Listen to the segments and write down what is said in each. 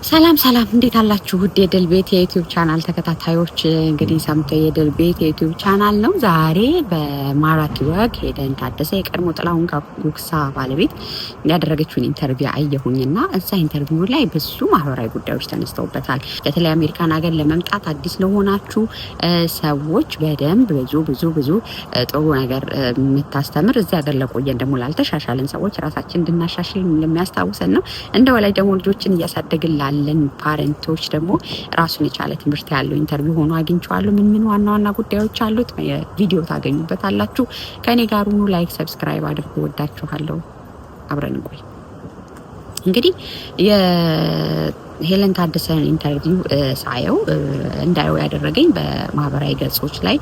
ሰላም ሰላም እንዴት አላችሁ? ውድ የድል ቤት የዩቲዩብ ቻናል ተከታታዮች እንግዲህ ሰምተው የድል ቤት የዩቲዩብ ቻናል ነው። ዛሬ በማራኪ ወግ ሄለን ታደሰ የቀድሞ ጥላሁን ጉግሳ ባለቤት ያደረገችውን ኢንተርቪው አየሁኝና እዛ ኢንተርቪው ላይ ብዙ ማህበራዊ ጉዳዮች ተነስተውበታል። በተለይ አሜሪካን ሀገር ለመምጣት አዲስ ለሆናችሁ ሰዎች በደንብ ብዙ ጥሩ ነገር የምታስተምር እዚህ ሀገር ለቆየን ደግሞ ላልተሻሻልን ሰዎች ራሳችን እንድናሻሽል የሚያስታውሰን ነው። እንደ ወላጅ ደግሞ ልጆችን እያሳደግን ላለን ፓረንቶች ደግሞ ራሱን የቻለ ትምህርት ያለው ኢንተርቪው ሆኖ አግኝቼዋለሁ። ምን ዋና ጉዳዮች አሉት ቪዲዮ ታገኙበታላችሁ። ከኔ ጋር ሁኑ። ላይክ ሰብስክራይብ አድርጉ። ወዳችኋለሁ። አብረን እንቆይ። እንግዲህ ሄለን ታደሰን ኢንተርቪው ሳየው እንዳየው ያደረገኝ በማህበራዊ ገጾች ላይ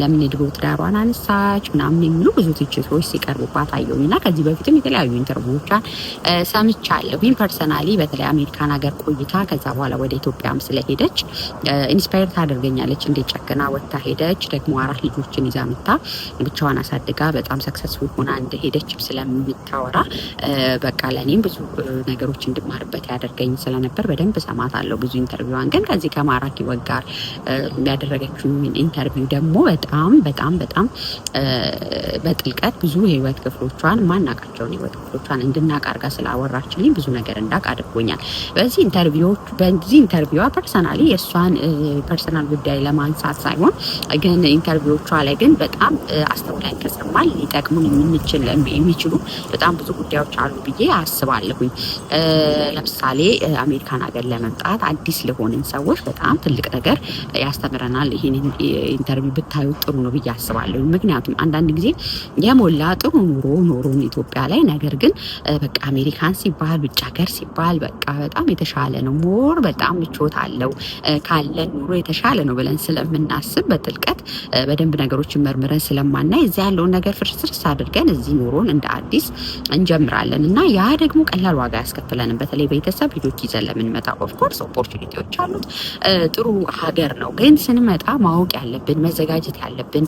ለምን የድሮ ትዳሯን አነሳች ምናምን የሚሉ ብዙ ትችቶች ሲቀርቡባት አየሁኝና ከዚህ በፊትም የተለያዩ ኢንተርቪዎቿን ሰምቻለሁ። ፐርሰናሊ በተለይ አሜሪካን ሀገር ቆይታ ከዛ በኋላ ወደ ኢትዮጵያም ስለሄደች ኢንስፓየር ታደርገኛለች። እንዴት ጨክና ወጥታ ሄደች፣ ደግሞ 4 ልጆችን ይዛ መጣ ብቻዋን አሳድጋ በጣም ሰክሰስፉል ሆና እንደሄደችም ስለምታወራ በቃ ለኔም ብዙ ነገሮች እንድማርበት ያደርገኝ ስለነበር በደንብ ሰማታለሁ ብዙ ኢንተርቪዋን። ግን ከዚህ ከማራኪ ወግ ጋር ያደረገችው ኢንተርቪው ደግሞ በጣም በጥልቀት ብዙ የህይወት ክፍሎቿን ማናቃቸውን የህይወት ክፍሎቿን እንድናቅ አድርጋ ስላወራችልኝ ብዙ ነገር እንዳቅ አድርጎኛል። በዚህ ኢንተርቪዋ ፐርሰናሊ የእሷን ፐርሰናል ጉዳይ ለማንሳት ሳይሆን ግን ኢንተርቪዎቿ ላይ ግን በጣም አስተውለን ከሰማል ሊጠቅሙን የሚችሉ በጣም ብዙ ጉዳዮች አሉ ብዬ አስባለሁኝ። ለምሳሌ አሜሪካን ሀገር ለመምጣት አዲስ ለሆንን ሰዎች በጣም ትልቅ ነገር ያስተምረናል። ይሄንን ኢንተርቪው ብታዩ ጥሩ ነው ብዬ አስባለሁ። ምክንያቱም አንዳንድ ጊዜ የሞላ ጥሩ ኑሮን ኢትዮጵያ ላይ ነገር ግን በቃ አሜሪካን ሲባል ውጭ ሀገር ሲባል በቃ በጣም የተሻለ ነው፣ ሞር በጣም ምቾት አለው ካለን ኑሮ የተሻለ ነው ብለን ስለምናስብ በጥልቀት በደንብ ነገሮችን መርምረን ስለማናይ እዚያ ያለውን ነገር ፍርስርስ አድርገን እዚህ ኑሮን እንደ አዲስ እንጀምራለን እና ያ ደግሞ ቀላል ዋጋ ያስከፍለንም። በተለይ ቤተሰብ ልጆች ይዘን ለምንመጣ ኦፍኮርስ ኦፖርቹኒቲዎች አሉት፣ ጥሩ ሀገር ነው። ግን ስንመጣ ማወቅ ያለብን መዘጋጀት ያለብን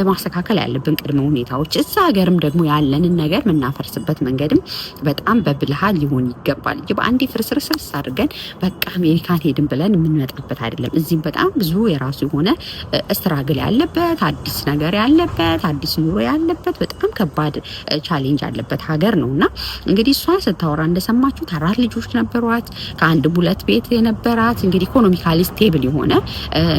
ማስተካከል ያለብን ቅድመ ሁኔታዎች እዛ ሀገርም ደግሞ ያለንን ነገር የምናፈርስበት መንገድም በጣም በብልሃት ሊሆን ይገባል እንጂ በአንዴ ፍርስርስርስ አድርገን በቃ አሜሪካን ሄድን ብለን የምንመጣበት አይደለም። እዚህም በጣም ብዙ የራሱ የሆነ ስትራግል ያለበት አዲስ ነገር ያለበት አዲስ ኑሮ ያለበት በጣም ከባድ ቻሌንጅ ያለበት ሀገር ነው እና እንግዲህ እሷ ስታወራ እንደሰማችሁ 4 ልጆች ነበሯት፣ ከአንድ 2 ቤት የነበራት እንግዲህ ኢኮኖሚካሊ ስቴብል የሆነ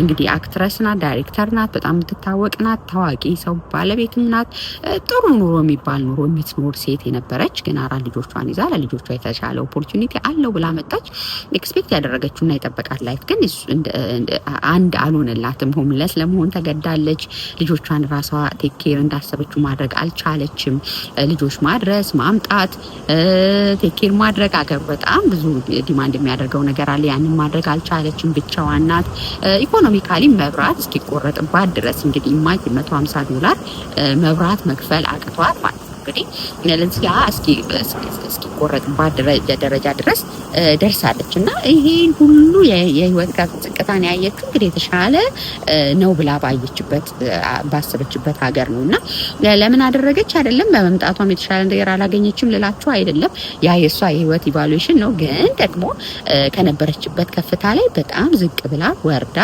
እንግዲህ አክትረስ ናት፣ ዳይሬክተር ናት፣ በጣም የምትታወቅ ናት፣ ታዋቂ ሰው ባለቤትም ናት። ጥሩ ኑሮ የሚባል ኑሮ የምትኖር ሴት የነበረች ግን 4 ልጆቿን ይዛ ለልጆቿ የተሻለ ኦፖርቹኒቲ አለው ብላ መጣች። ኤክስፔክት ያደረገችውና የጠበቃት ላይፍ ግን አንድ አልሆነላትም። ሆምለስ ለመሆን ተገዳለች። ልጆቿን ራሷ ቴክ ኬር እንዳሰበችው ማድረግ አልቻለችም። ልጆች ማድረስ ማምጣት ቴክ ኬር ማድረግ አገር በጣም ብዙ ዲማንድ የሚያደርገው ነገር አለ። ያንን ማድረግ አልቻለችም። ብቻዋን ናት። ኢኮኖሚካሊ መብራት እስኪቆረጥባት ድረስ እንግዲህ ኢማጂን $150 መብራት መክፈል አቅቷት ማለት ነው። እንግዲህ ለዚህ እስኪቆረጥባት ደረጃ ድረስ ደርሳለች እና ይሄን ሁሉ የህይወት ዝቅታን ያየችው እንግዲህ የተሻለ ነው ብላ ባሰበችበት ሀገር ነው እና ለምን አደረገች አይደለም በመምጣቷም የተሻለ ነገር አላገኘችም ልላችሁ አይደለም። ያ የእሷ የህይወት ኢቫሉዌሽን ነው። ግን ደግሞ ከነበረችበት ከፍታ ላይ በጣም ዝቅ ብላ ወርዳ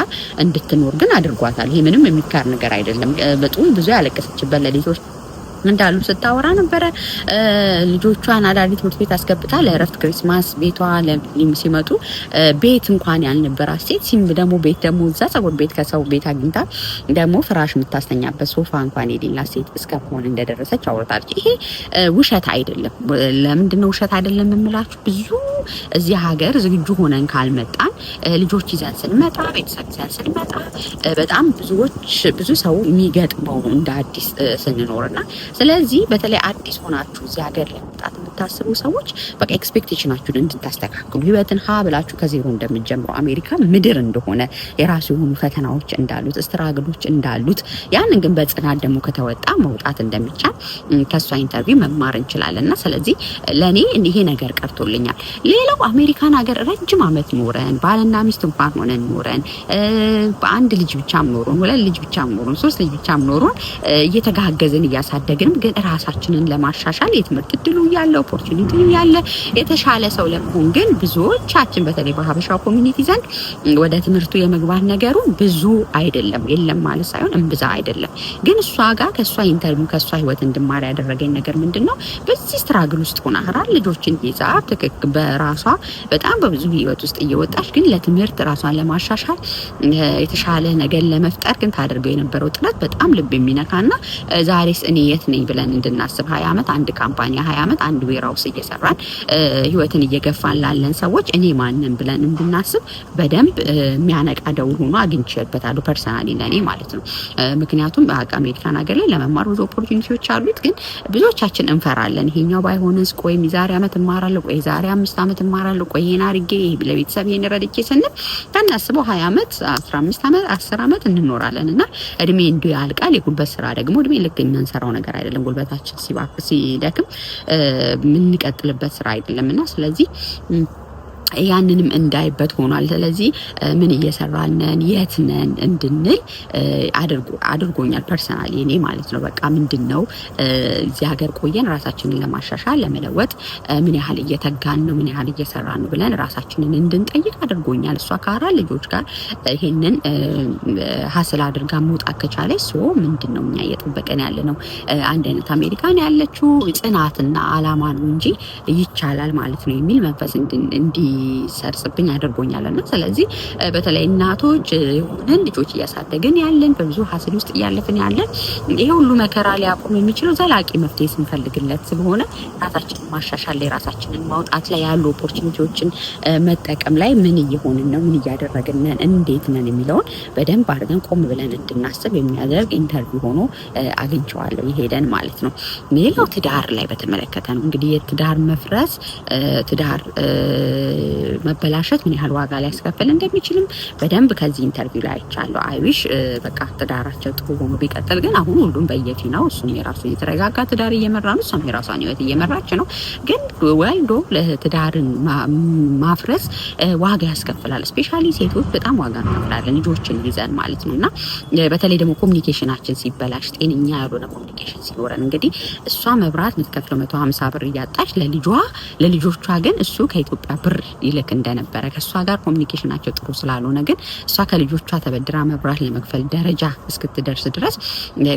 እንድትኖር ግን አድርጓታል። ይሄ ምንም የሚካር ነገር አይደለም። በጣም ብዙ ያለቀሰችበት ሌሊቶች እንዳሉ ስታወራ ነበረ። ልጆቿን አዳሪ ትምህርት ቤት አስገብታ ለእረፍት ክሪስማስ ቤቷ ሲመጡ ቤት እንኳን ያልነበራት ሴት ደግሞ ቤት ደግሞ እዛ ጸጉር ቤት ከሰው ቤት አግኝታ ደግሞ ፍራሽ የምታስተኛበት ሶፋ እንኳን የሌላት ሴት እስከሆነ እንደደረሰች አወራታለች። ይሄ ውሸት አይደለም። ለምንድነው ውሸት አይደለም የምላችሁ? ብዙ እዚህ ሀገር ዝግጁ ሆነን ካልመጣን ልጆች ይዘን ስንመጣ ቤተሰብ ይዘን ስንመጣ በጣም ብዙ ሰው የሚገጥመው እንደ አዲስ ስንኖርና ስለዚህ በተለይ አዲስ ሆናችሁ እዚህ ሀገር ለመምጣት የምታስቡ ሰዎች በቃ ኤክስፔክቴሽናችሁን እንድታስተካክሉ ህይወትን ብላችሁ ከዜሮ እንደምትጀምሩ አሜሪካ ምድር እንደሆነ የራሱ የሆኑ ፈተናዎች እንዳሉት ስትራግሎች እንዳሉት ያንን ግን በጽናት ደግሞ ከተወጣ መውጣት እንደሚቻል ከሷ ኢንተርቪው መማር እንችላለንና ስለዚህ ለኔ ይሄ ነገር ቀርቶልኛል። ሌላው አሜሪካን ሀገር ረጅም ዓመት ኖረን ባልና ሚስት እንኳን ሆነን ኖረን በአንድ ልጅ ብቻም ኖረን 2 ልጅ ብቻም ኖረን 3 ልጅ ብቻም ኖረን እየተጋገዝን እያሳደግንም ግን ራሳችንን ለማሻሻል የትምህርት እድሉ ያለው ኦፖርቹኒቲ ያለ የተሻለ ሰው ለመሆን ግን ብዙዎቻችን በተለይ በሀበሻው ኮሚኒቲ ዘንድ ወደ ትምህርቱ የመግባት ነገሩ ብዙ አይደለም። የለም ማለት ሳይሆን እምብዛ አይደለም። ግን እሷ ጋር ከእሷ ኢንተርቪው ከእሷ ህይወት እንድማር ያደረገኝ ነገር ምንድነው? በዚህ ስትራግል ውስጥ ሆና ልጆችን ይዛ በራሷ በጣም በብዙ ህይወት ውስጥ እየወጣች ግን ለትምህርት ራሷን ለማሻሻል የተሻለ ነገር ለመፍጠር ግን ታደርገው የነበረው ጥረት በጣም ልብ የሚነካና ዛሬስ እኔ የት ነኝ ብለን እንድናስብ 20 ዓመት አንድ ካምፓኒ 20 ዓመት አንድ ዌራውስ እየሰራን ህይወትን እየገፋን ላለን ሰዎች እኔ ማንን ብለን እንድናስብ በደንብ የሚያነቃ ደውል ሆኖ አግኝቼበታለሁ ፐርሰናሊ ለኔ ማለት ነው። ምክንያቱም አሜሪካን ሀገር ላይ ለመማር ብዙ ኦፖርቹኒቲዎች አሉት፣ ግን ብዙዎቻችን እንፈራለን። ይሄኛው ባይሆንስ፣ ቆይ ዛሬ ዓመት እማራለሁ፣ ቆይ ዛሬ 5 ዓመት እማራለሁ፣ ቆይ ይሄን አድርጌ ለቤተሰብ ይሄን ረድቼ ስንል ታናስበው 20 ዓመት 15 ዓመት 10 ዓመት እንኖራለን እና እድሜ እንዲሁ ያልቃል። የጉልበት ስራ ደግሞ እድሜ ልክ የምንሰራው ነገር አይደለም። ጉልበታችን ሲደክም የምንቀጥልበት ስራ አይደለምና ስለዚህ ያንንም እንዳይበት ሆኗል። ስለዚህ ምን እየሰራን ነን የት ነን እንድንል አድርጎኛል ፐርሰናሊ እኔ ማለት ነው። በቃ ምንድነው እዚህ ሀገር ቆየን ራሳችንን ለማሻሻል ለመለወጥ ምን ያህል እየተጋን ነው ምን ያህል እየሰራን ነው ብለን ራሳችንን እንድንጠይቅ አድርጎኛል። እሷ ከአራት ልጆች ጋር ይሄንን ሀስል አድርጋ መውጣት ከቻለች ምንድነው እኛ እየጠበቀን ያለ ነው? አንድ አይነት አሜሪካን ያለችው ጽናትና አላማ ነው እንጂ ይቻላል ማለት ነው የሚል መንፈስ እንዲሰርጽብኝ አድርጎኛልና ስለዚህ በተለይ እናቶች የሆነን ልጆች እያሳደግን ያለን በብዙ ሀስል ውስጥ እያለፍን ያለን ይሄ ሁሉ መከራ ሊያቆም የሚችለው ዘላቂ መፍትሄ ስንፈልግለት ስለሆነ ራሳችንን ማሻሻል ላይ ራሳችንን ማውጣት ላይ ያሉ ኦፖርቹኒቲዎችን መጠቀም ላይ ምን እየሆንን ነው ምን እያደረግን ነን እንዴት ነን የሚለውን በደንብ አድርገን ቆም ብለን እንድናስብ የሚያደርግ ኢንተርቪው ሆኖ አግኝቼዋለሁ ይሄደን ማለት ነው። ሌላው ትዳር ላይ በተመለከተ ነው። እንግዲህ የትዳር መፍረስ ትዳር መበላሸት ምን ያህል ዋጋ ሊያስከፍል እንደሚችልም በደንብ ከዚህ ኢንተርቪው ላይ አይቻለሁ። አይዊሽ በቃ ትዳራቸው ጥሩ ሆኖ ቢቀጥል፣ ግን አሁን ሁሉም በየፊናው እሱም የራሱን የተረጋጋ ትዳር እየመራ ነው፣ እሷም የራሷን ህይወት እየመራች ነው። ግን ወልዶ ለትዳርን ማፍረስ ዋጋ ያስከፍላል። ስፔሻሊ ሴቶች በጣም ዋጋ እንከፍላለን ልጆችን ይዘን ማለት ነው። እና በተለይ ደግሞ ኮሚኒኬሽናችን ሲበላሽ ጤነኛ ያልሆነ ኮሚኒኬሽን ሲኖረን እንግዲህ እሷ መብራት የምትከፍለው 150 ብር እያጣች ለልጆቿ ግን እሱ ከኢትዮጵያ ብር ይልክ እንደነበረ ከሷ ጋር ኮሚኒኬሽናቸው ጥሩ ስላልሆነ ግን እሷ ከልጆቿ ተበድራ መብራት ለመክፈል ደረጃ እስክትደርስ ድረስ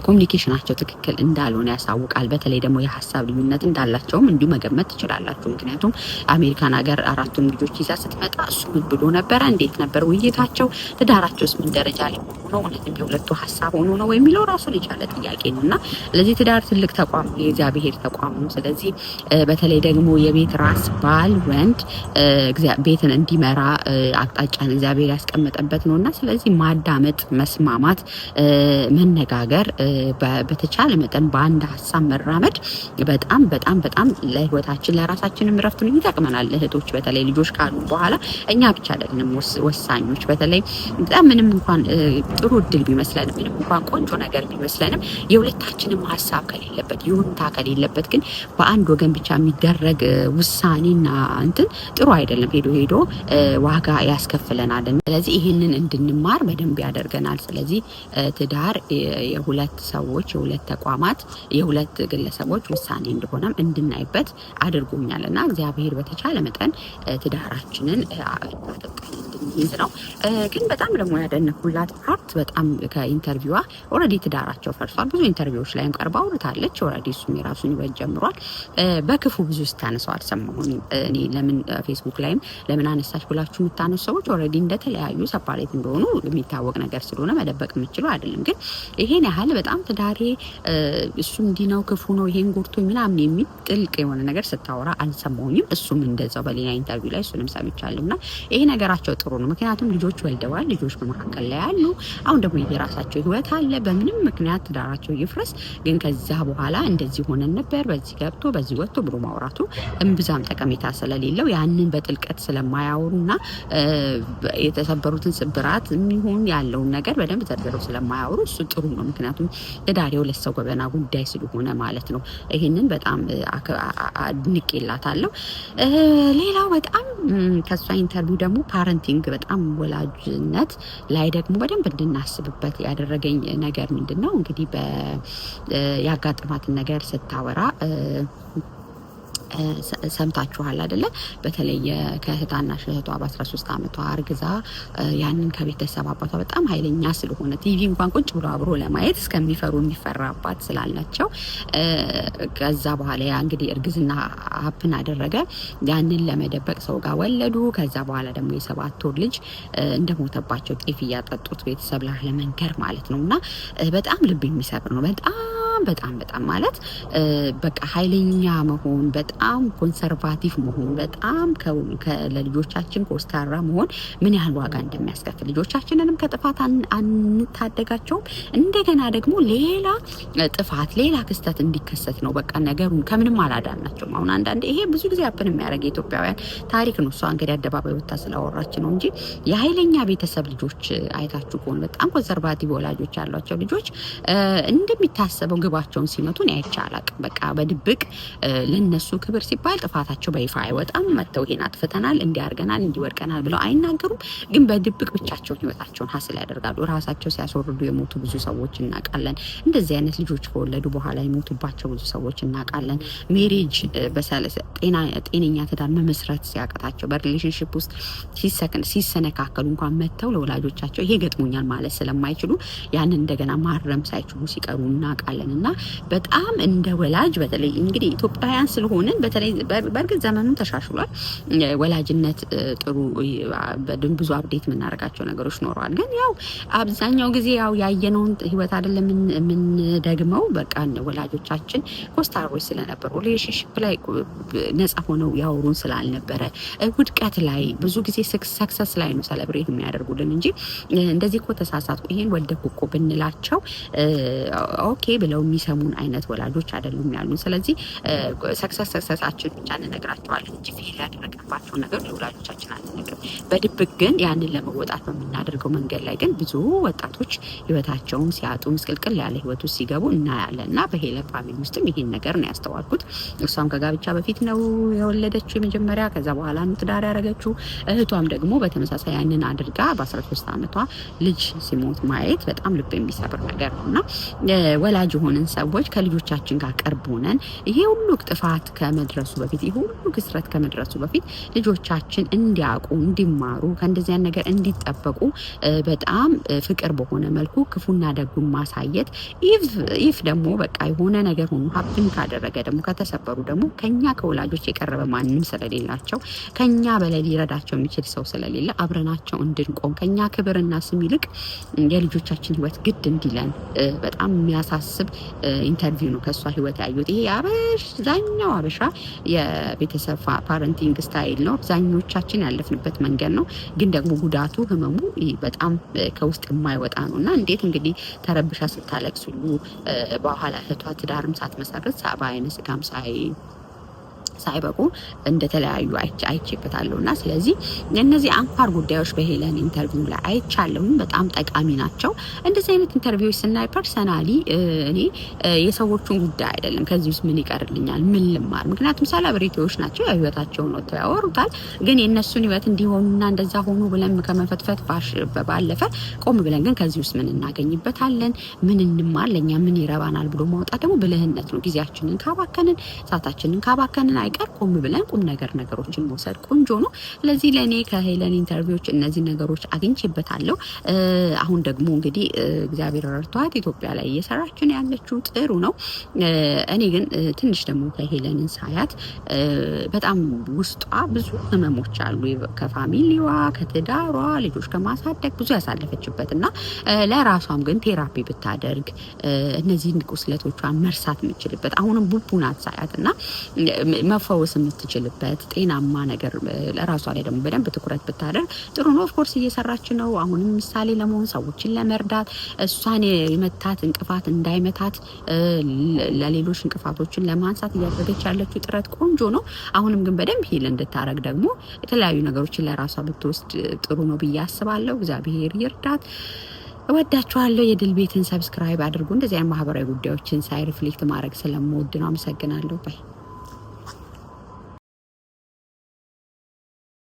ኮሚኒኬሽናቸው ትክክል እንዳልሆነ ያሳውቃል። በተለይ ደግሞ የሀሳብ ልዩነት እንዳላቸውም እንዲሁ መገመት ትችላላችሁ። ምክንያቱም አሜሪካን ሀገር 4ቱም ልጆች ይዛ ስትመጣ እሱ ምን ብሎ ነበረ፣ እንዴት ነበር ውይይታቸው፣ ትዳራቸውስ ምን ደረጃ ላይ ሆኖ እውነትም የሁለቱ ሀሳብ ሆኖ ነው የሚለው ራሱን የቻለ ጥያቄ ነው እና ስለዚህ ትዳር ትልቅ ተቋም የእግዚአብሔር ተቋም ነው። ስለዚህ በተለይ ደግሞ የቤት ራስ ባል ወንድ ቤትን እንዲመራ አቅጣጫን እግዚአብሔር ያስቀመጠበት ነውና ስለዚህ ማዳመጥ፣ መስማማት፣ መነጋገር በተቻለ መጠን በአንድ ሀሳብ መራመድ በጣም በጣም በጣም ለህይወታችን ለራሳችንም ረፍት ነው ይጠቅመናል። እህቶች በተለይ ልጆች ካሉ በኋላ እኛ ብቻ አይደለም ወሳኞች። በተለይ በጣም ምንም እንኳን ጥሩ እድል ቢመስለንም ምንም እንኳን ቆንጆ ነገር ቢመስለንም የሁለታችንም ሀሳብ ከሌለበት ይሁንታ ከሌለበት ግን በአንድ ወገን ብቻ የሚደረግ ውሳኔና እንትን ጥሩ አይደለም። ሄዶ ዋጋ ያስከፍለናል። ስለዚህ ይህንን እንድንማር በደንብ ያደርገናል። ስለዚህ ትዳር የሁለት ሰዎች የሁለት ተቋማት የሁለት ግለሰቦች ውሳኔ እንደሆነም እንድናይበት አድርጎኛልና እግዚአብሔር በተቻለ መጠን ትዳራችንን እንድንይዝ ነው። ግን በጣም ደግሞ ያደነኩላት ፓርት በጣም ከኢንተርቪዋ ኦልሬዲ ትዳራቸው ፈርሷል። ብዙ ኢንተርቪዎች ላይም ቀርባ አውርታለች። ኦልሬዲ እሱም የራሱን ይወት ጀምሯል። በክፉ ብዙ ስታነሳው አልሰማሁም። እኔ ለምን ፌስቡክ ላይም ለምን አነሳች ብላችሁ የምታነሱ ሰዎች ኦልሬዲ እንደተለያዩ ሰፓሬት እንደሆኑ የሚታወቅ ነገር ስለሆነ መደበቅ የምችለው አይደለም። ግን ይሄን ያህል በጣም ትዳሬ እሱ እንዲህ ነው ክፉ ነው ይሄን ጎርቶ ምናምን የሚል ጥልቅ የሆነ ነገር ስታወራ አልሰማሁኝም። እሱም እንደዛው በሌላ ኢንተርቪው ላይ እሱንም ሰምቻለሁና ይሄ ነገራቸው ጥሩ ነው። ምክንያቱም ልጆች ወልደዋል። ልጆች በመካከል ላይ ያሉ አሁን ደግሞ የራሳቸው ህይወት አለ። በምንም ምክንያት ትዳራቸው ይፍረስ፣ ግን ከዛ በኋላ እንደዚህ ሆነን ነበር በዚህ ገብቶ በዚህ ወጥቶ ብሎ ማውራቱ እምብዛም ጠቀሜታ ስለሌለው ያንን በጥልቀት ስለማያወሩና የተሰበሩትን ስብራት የሚሆን ያለውን ነገር በደንብ ዘርዝረው ስለማያወሩ እሱ ጥሩ ነው። ምክንያቱም ትዳሬው ለሰው ገበና ጉዳይ ስለሆነ ማለት ነው። ይሄንን በጣም አድንቄላታለሁ። ሌላው በጣም ከሷ ኢንተርቪው ደግሞ ፓረንቲንግ በጣም ወላጅነት ላይ ደግሞ በደንብ እንድናስብበት ያደረገኝ ነገር ምንድነው? እንግዲህ ያጋጠማትን ነገር ስታወራ ሰምታችኋል አይደለ? በተለይ ከእህታናሽ እህቷ በ13 ዓመቷ አርግዛ ያንን ከቤተሰብ አባቷ በጣም ኃይለኛ ስለሆነ ቲቪ እንኳን ቁጭ ብሎ አብሮ ለማየት እስከሚፈሩ የሚፈራ አባት ስላላቸው ከዛ በኋላ ያ እንግዲህ እርግዝና ሀፕን አደረገ። ያንን ለመደበቅ ሰው ጋር ወለዱ። ከዛ በኋላ ደግሞ የ7 ወር ልጅ እንደሞተባቸው ጤፍ እያጠጡት ቤተሰብ ለመንገር ማለት ነው። እና በጣም ልብ የሚሰብር ነው። በጣም ማለት በቃ ኃይለኛ መሆን፣ በጣም ኮንሰርቫቲቭ መሆን፣ በጣም ለልጆቻችን ኮስታራ መሆን ምን ያህል ዋጋ እንደሚያስከፍል ልጆቻችንንም ከጥፋት አንታደጋቸውም። እንደገና ደግሞ ሌላ ጥፋት ሌላ ክስተት እንዲከሰት ነው። በቃ ነገሩን ከምንም አላዳናቸውም። አሁን አንዳንዴ ይሄ ብዙ ጊዜ አፕን የሚያደርግ የኢትዮጵያውያን ታሪክ ነው። እሷ እንግዲህ አደባባይ ወጥታ ስላወራች ነው እንጂ የኃይለኛ ቤተሰብ ልጆች አይታችሁ ከሆነ በጣም ኮንሰርቫቲቭ ወላጆች ያሏቸው ልጆች እንደሚታሰበው ግባቸውን ሲመቱን አይቼ አላቅም። በቃ በድብቅ ለነሱ ክብር ሲባል ጥፋታቸው በይፋ አይወጣም። መተው ይሄን አጥፍተናል፣ እንዲያርገናል፣ እንዲወድቀናል ብለው አይናገሩም። ግን በድብቅ ብቻቸውን ህይወታቸውን ሀስል ያደርጋሉ። ራሳቸው ሲያስወርዱ የሞቱ ብዙ ሰዎች እናውቃለን። እንደዚህ አይነት ልጆች ከወለዱ በኋላ የሞቱባቸው ብዙ ሰዎች እናውቃለን። ሜሬጅ ጤነኛ ትዳር መመስረት ሲያቀታቸው በሪሌሽንሽፕ ውስጥ ሲሰነካከሉ እንኳን መተው ለወላጆቻቸው ይሄ ገጥሞኛል ማለት ስለማይችሉ ያንን እንደገና ማረም ሳይችሉ ሲቀሩ እናውቃለን። እና በጣም እንደ ወላጅ በተለይ እንግዲህ ኢትዮጵያውያን ስለሆንን በተለይ በእርግጥ ዘመኑን ተሻሽሏል። ወላጅነት ጥሩ ብዙ አፕዴት የምናደርጋቸው ነገሮች ኖረዋል። ግን ያው አብዛኛው ጊዜ ያው ያየነውን ህይወት አይደለም የምንደግመው። በቃ ወላጆቻችን ኮስታሮች ስለነበሩ ሪሌሽንሺፕ ላይ ነፃ ሆነው ያወሩን ስላልነበረ ውድቀት ላይ ብዙ ጊዜ ሰክሰስ ላይ ነው ሰለብሬት የሚያደርጉልን እንጂ እንደዚህ እኮ ተሳሳትኩ ይሄን ወደኩ እኮ ብንላቸው ኦኬ ብለው የሚሰሙን አይነት ወላጆች አይደሉም ያሉን። ስለዚህ ሰክሰሳችን ብቻ እንነግራቸዋለን እንጂ ፌል ያደረገባቸው ነገር ለወላጆቻችን አንነግርም። በድብቅ ግን ያንን ለመወጣት በምናደርገው መንገድ ላይ ግን ብዙ ወጣቶች ህይወታቸውን ሲያጡ ምስቅልቅል ያለ ህይወት ውስጥ ሲገቡ እናያለን። እና በሄለን ፋሚሊ ውስጥም ይሄን ነገር ነው ያስተዋልኩት። እሷም ከጋብቻ በፊት ነው የወለደችው የመጀመሪያ፣ ከዛ በኋላ ነው ትዳር ያደረገችው። እህቷም ደግሞ በተመሳሳይ ያንን አድርጋ በ13 ዓመቷ ልጅ ሲሞት ማየት በጣም ልብ የሚሰብር ነገር ነው። እና ወላጅ የሆንን ሰዎች ከልጆቻችን ጋር ቅርብ ሆነን ይሄ ሁሉ ጥፋት ከመድረሱ በፊት ይሄ ሁሉ ክስረት ከመድረሱ በፊት ልጆቻችን እንዲያውቁ እንዲማሩ ከእንደዚያ ነገር እንዲጠበቁ በጣም ፍቅር በሆነ መልኩ ክፉና ደጉን ማሳየት ኢፍ ደግሞ በቃ የሆነ ነገር ሆኖ ሀብትን ካደረገ ደግሞ ከተሰበሩ ደግሞ ከኛ ከወላጆች የቀረበ ማንም ስለሌላቸው ከኛ በላይ ሊረዳቸው የሚችል ሰው ስለሌለ አብረናቸው እንድንቆም ከኛ ክብርና ስም ይልቅ የልጆቻችን ህይወት ግድ እንዲለን በጣም የሚያሳስብ ኢንተርቪው ነው ከሷ ህይወት ያዩት። ይሄ አብዛኛው አበሻ የቤተሰብ ፓረንቲንግ ስታይል ነው። አብዛኞቻችን ያለፍንበት መንገድ ነው። ግን ደግሞ ጉዳቱ ህመሙ በጣም ከውስጥ የማይወጣ ነው። እና እንዴት እንግዲህ ተረብሻ ስታለቅስ ሁሉ በኋላ እህቷ ትዳርም ሳትመሰርት በአይነ ስጋም ሳይበቁ እንደተለያዩ አይቼበታለሁ። እና ስለዚህ እነዚህ አንኳር ጉዳዮች በሄለን ኢንተርቪው ላይ አይቻለሁም። በጣም ጠቃሚ ናቸው። እንደዚህ አይነት ኢንተርቪዎች ስናይ ፐርሰናሊ እኔ የሰዎቹን ጉዳይ አይደለም ከዚህ ውስጥ ምን ይቀርልኛል፣ ምን ልማር? ምክንያቱም ሰለብሪቲዎች ናቸው፣ ህይወታቸውን ወጥተው ያወሩታል። ግን የእነሱን ህይወት እንዲሆኑና እንደዛ ሆኑ ብለን ከመፈትፈት ባለፈ ቆም ብለን ግን ከዚህ ውስጥ ምን እናገኝበታለን፣ ምን እንማር፣ ለእኛ ምን ይረባናል ብሎ ማውጣት ደግሞ ብልህነት ነው። ጊዜያችንን ካባከንን ሰዓታችንን ካባከንን አይቀር ቆም ብለን ቁም ነገሮችን መውሰድ ቆንጆ ነው። ስለዚህ ለእኔ ከሄለን ኢንተርቪዎች እነዚህ ነገሮች አግኝቼበታለሁ። አሁን ደግሞ እንግዲህ እግዚአብሔር ረድቷት ኢትዮጵያ ላይ እየሰራችን ያለችው ጥሩ ነው። እኔ ግን ትንሽ ደግሞ ከሄለንን ሳያት በጣም ውስጧ ብዙ ህመሞች አሉ። ከፋሚሊዋ፣ ከትዳሯ፣ ልጆች ከማሳደግ ብዙ ያሳለፈችበት እና ለራሷም ግን ቴራፒ ብታደርግ እነዚህን ቁስለቶቿን መርሳት የምችልበት አሁንም ቡቡናት ሳያት እና መፈወስ የምትችልበት ጤናማ ነገር ለራሷ ላይ ደግሞ በደንብ ትኩረት ብታደርግ ጥሩ ነው። ኦፍኮርስ እየሰራች ነው። አሁንም ምሳሌ ለመሆን ሰዎችን ለመርዳት እሷን የመታት እንቅፋት እንዳይመታት ለሌሎች እንቅፋቶችን ለማንሳት እያደረገች ያለችው ጥረት ቆንጆ ነው። አሁንም ግን በደንብ ሂል እንድታረግ ደግሞ የተለያዩ ነገሮችን ለራሷ ብትወስድ ጥሩ ነው ብዬ አስባለሁ። እግዚአብሔር ይርዳት። እወዳችኋለሁ። የድል ቤትን ሰብስክራይብ አድርጉ። እንደዚህ አይነት ማህበራዊ ጉዳዮችን ሳይ ሪፍሌክት ማድረግ ስለምወድ ነው። አመሰግናለሁ። ባይ